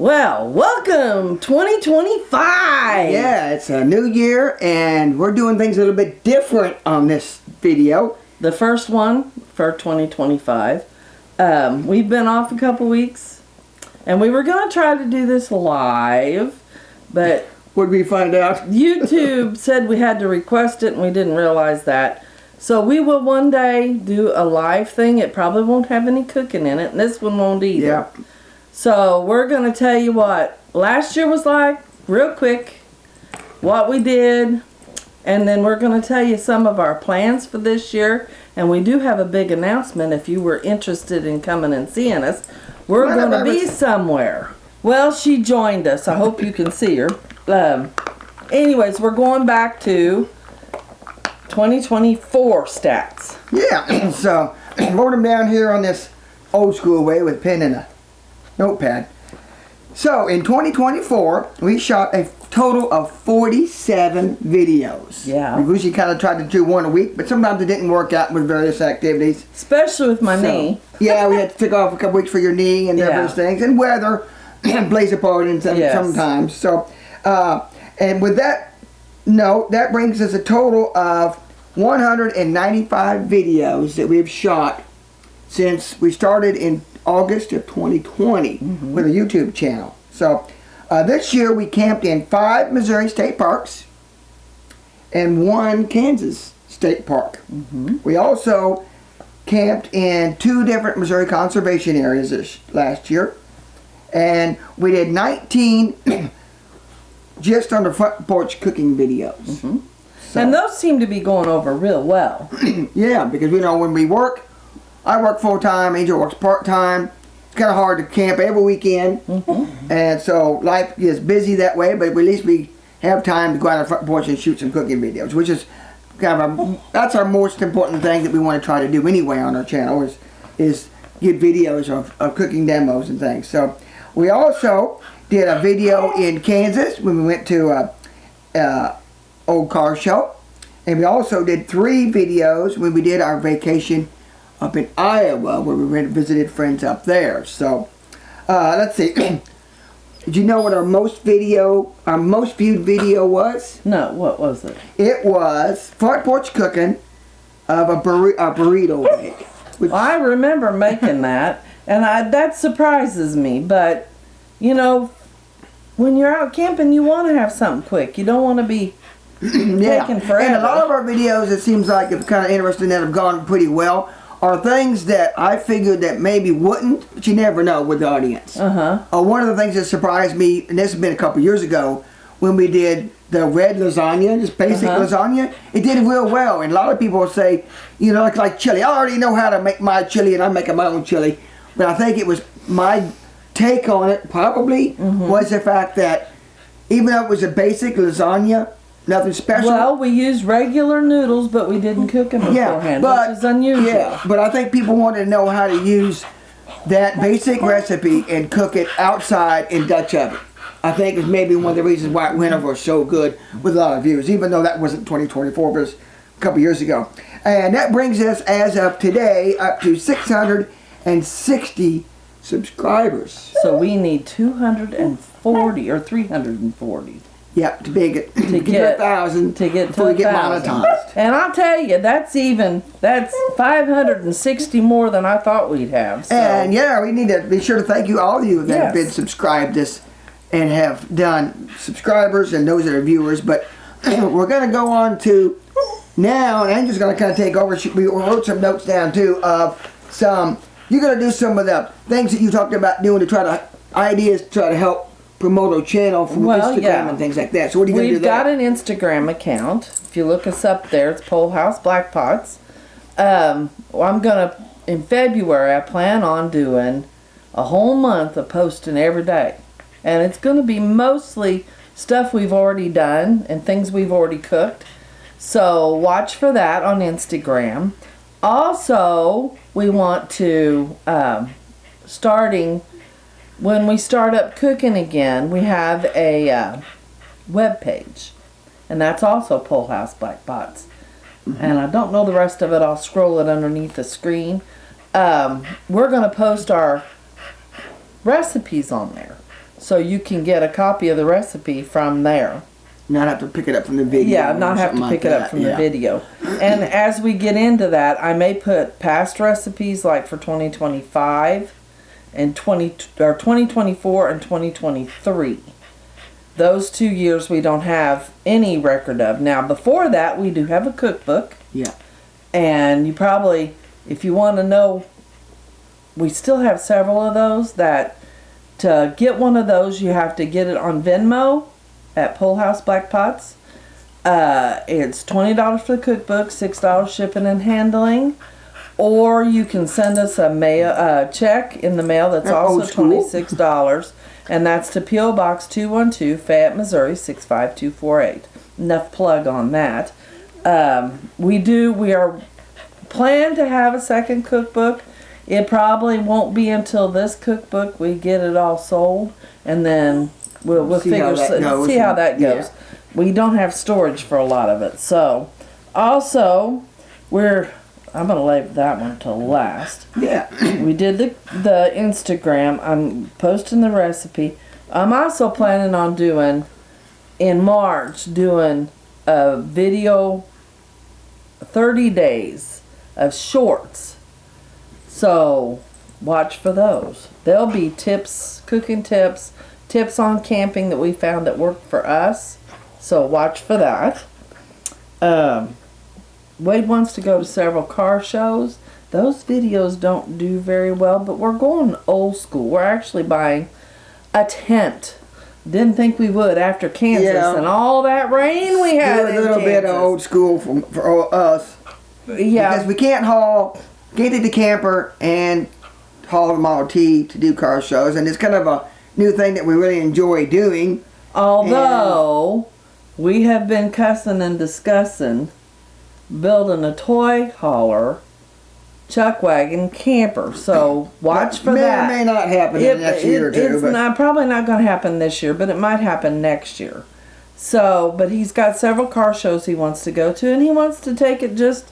Well, welcome 2025. Yeah, it's a new year and we're doing things a little bit different on this video. The first one for 2025. We've been off a couple weeks and we were going to try to do this live, but what did we find out? YouTube said we had to request it and we didn't realize that. So we will one day do a live thing. It probably won't have any cooking in it, and this one won't either. Yeah. So we're going to tell you what last year was like, real quick, what we did, and then we're going to tell you some of our plans for this year. And we do have a big announcement if you were interested in coming and seeing us. We're going to be somewhere. Well, she joined us. I hope you can see her. Anyways, we're going back to 2024 stats. Yeah, so wrote them down here on this old school way with pen and a notepad. So in 2024, we shot a total of 47 videos. Yeah. We usually kind of tried to do one a week, but sometimes it didn't work out with various activities. Especially with my knee. Yeah, we had to take off a couple weeks for your knee and those things. And weather plays a part in sometimes. So, and with that note, that brings us a total of 195 videos that we've shot since we started in August of 2020 with a YouTube channel. So this year we camped in 5 Missouri state parks and 1 Kansas state park. We also camped in 2 different Missouri conservation areas this last year, and we did 19 just on the front porch cooking videos. So, and those seem to be going over real well. yeah, because when we work, I work full-time, Angel works part-time. It's kind of hard to camp every weekend. And so life gets busy that way, but at least we have time to go out on the front porch and shoot some cooking videos, which is kind of that's our most important thing that we want to try to do anyway on our channel is get videos of cooking demos and things. So we also did a video in Kansas when we went to old car show, and we also did 3 videos when we did our vacation up in Iowa, where we went and visited friends up there. So let's see. Did you know what our most viewed video was? No, what was it? It was front porch cooking of a burrito bake. Well, I remember making that, and that surprises me. But you know, when you're out camping, you want to have something quick. You don't want to be taking forever. And a lot of our videos, it seems like, it's kind of interesting, that have gone pretty well, are things that I figured that maybe wouldn't, but you never know with the audience. One of the things that surprised me, and this has been a couple years ago, when we did the red lasagna, just basic lasagna, it did real well. And a lot of people will say, you know, it's like chili. I already know how to make my chili, and I'm making my own chili. But I think it was my take on it probably was the fact that even though it was a basic lasagna, nothing special. Well, we used regular noodles, but we didn't cook them beforehand, which is unusual. Yeah, but I think people wanted to know how to use that basic recipe and cook it outside in Dutch oven. I think it's maybe one of the reasons why it went over so good with a lot of viewers, even though that wasn't 2024, but it was a couple years ago. And that brings us, as of today, up to 660 subscribers. So we need 240 or 340. Yeah, to get 1,000 to get before we get monetized. And I'll tell you, that's 560 more than I thought we'd have. So. And yeah, we need to be sure to thank you, all of you that have been subscribed this and have done subscribers and those that are viewers. But we're going to go on to now, and Angel's going to kind of take over. We wrote some notes down too of some. You're going to do some of the things that you talked about doing to ideas to try to help promote our channel from Instagram and things like that. So what are you going to do there? We've got an Instagram account. If you look us up there, it's Pole House Black Pots. I'm going to, in February, I plan on doing a whole month of posting every day. And it's going to be mostly stuff we've already done and things we've already cooked. So watch for that on Instagram. Also, we want to, when we start up cooking again, we have a web page, and that's also Pole House Black Pots. And I don't know the rest of it. I'll scroll it underneath the screen. We're going to post our recipes on there. so you can get a copy of the recipe from there. Not have to pick it up from the video. Yeah, not have to pick it up from the video. And as we get into that, I may put past recipes like for 2025 and 2024 and 2023. Those 2 years we don't have any record of. Now, before that, we do have a cookbook. Yeah. And you probably, if you want to know, we still have several of those that to get one of those, you have to get it on Venmo at Pole House Black Pots. It's $20 for the cookbook, $6 shipping and handling. Or you can send us a check in the mail that's also $26. And that's to P.O. Box 212, Fayette, Missouri 65248. Enough plug on that. We are planned to have a second cookbook. It probably won't be until this cookbook we get it all sold, and then we'll see how that goes. Yeah. We don't have storage for a lot of it, so also I'm gonna leave that one till last. Yeah. We did the Instagram. I'm posting the recipe. I'm also planning on doing in March a video 30 days of shorts. So watch for those. There'll be tips, cooking tips, tips on camping that we found that work for us. So watch for that. Wade wants to go to several car shows. Those videos don't do very well, but we're going old school. We're actually buying a tent. Didn't think we would after Kansas and all that rain we had in Kansas. A little bit of old school for us. Yeah. Because we can't take the camper and haul the Model T to do car shows, and it's kind of a new thing that we really enjoy doing. Although we have been cussing and discussing building a toy hauler, chuck wagon camper. So watch for that. May or may not happen in the next year or two. It's probably not going to happen this year, but it might happen next year. So, but he's got several car shows he wants to go to, and he wants to take it just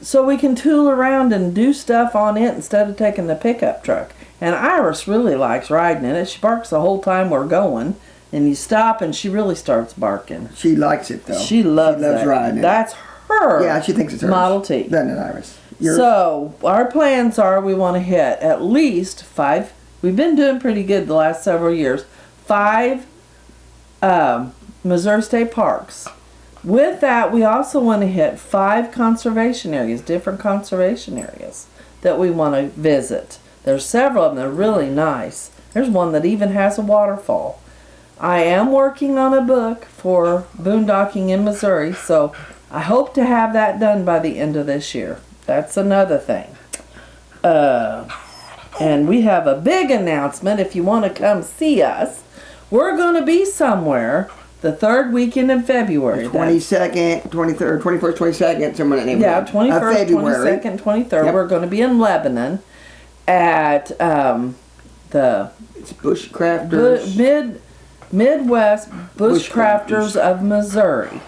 so we can tool around and do stuff on it instead of taking the pickup truck. And Iris really likes riding in it. She barks the whole time we're going, and you stop and she really starts barking. She likes it though. She loves riding it. That's her. Yeah, she thinks it's hers. Model T. Doesn't it, Iris? So our plans are we want to hit at least 5. We've been doing pretty good the last several years. 5 Missouri State parks. With that, we also want to hit 5 conservation areas, different conservation areas that we want to visit. There's several of them that are really nice. There's one that even has a waterfall. I am working on a book for boondocking in Missouri, so I hope to have that done by the end of this year. That's another thing. And we have a big announcement if you want to come see us. We're going to be somewhere the 3rd weekend in February. The 22nd, 23rd, 21st, 22nd, somewhere in that neighborhood. Yeah, 21st, 22nd, 23rd. Yep. We're going to be in Lebanon at it's Bushcrafters. Midwest Bushcrafters of Missouri.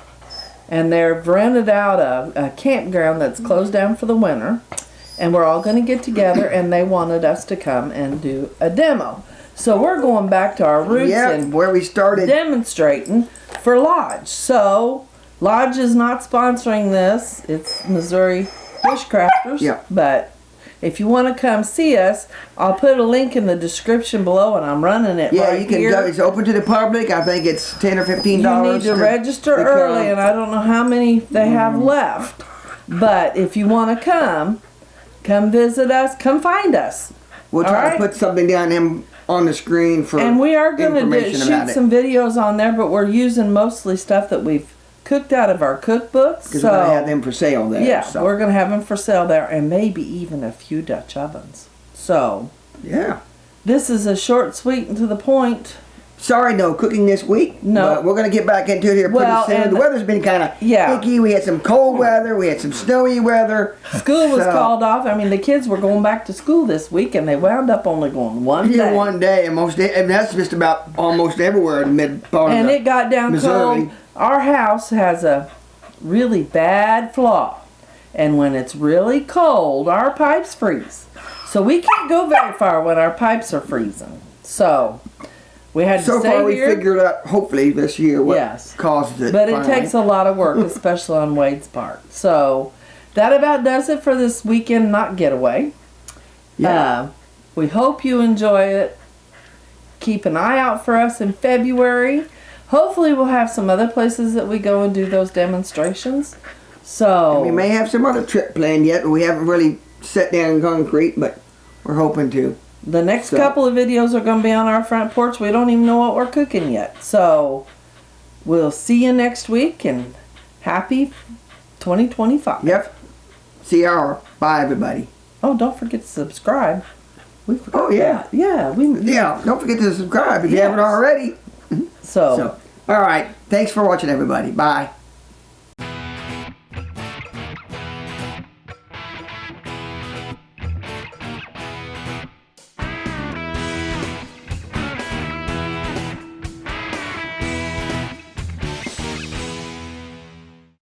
And they've rented out a campground that's closed down for the winter. And we're all going to get together, and they wanted us to come and do a demo. So we're going back to our roots and where we started demonstrating for Lodge. So Lodge is not sponsoring this. It's Missouri Bushcrafters. Yeah. But if you want to come see us, I'll put a link in the description below, and I'm running it right here. Yeah, you can go. It's open to the public. I think it's $10 or $15. You need to register early, and I don't know how many they have left. But if you want to come visit us, come find us. We'll try to put something down on the screen for and we are going to shoot some videos on there, but we're using mostly stuff that we've cooked out of our cookbooks. Because we're going to have them for sale there. Yeah, we're going to have them for sale there, and maybe even a few Dutch ovens. So, yeah. This is a short, sweet, and to the point. Sorry, no cooking this week. No. But we're going to get back into it here pretty soon. The weather's been kind of icky. We had some cold weather. We had some snowy weather. School was called off. I mean, the kids were going back to school this week, and they wound up only going one day. Yeah, one day. And that's just about almost everywhere in the mid part and of it got down Missouri. Cold. Our house has a really bad flaw. And when it's really cold, our pipes freeze. So we can't go very far when our pipes are freezing. So We had to So stay far, we here. figured out, hopefully, this year what Yes. caused it. But it finally. takes a lot of work, especially on Wade's part. So that about does it for this weekend not getaway. Yeah. We hope you enjoy it. Keep an eye out for us in February. Hopefully we'll have some other places that we go and do those demonstrations. So We may have some other trip planned yet, but we haven't really set down in concrete, but we're hoping to. the next So- couple of videos are going to be on our front porch. We don't even know what we're cooking yet. So we'll see you next week, and happy 2025. Yep. See y'all. Bye, everybody. Oh, don't forget to subscribe. We forgot Oh, yeah. that. Yeah, Yeah, don't forget to subscribe if you Yes. haven't already. So So, all right. Thanks for watching, everybody. Bye.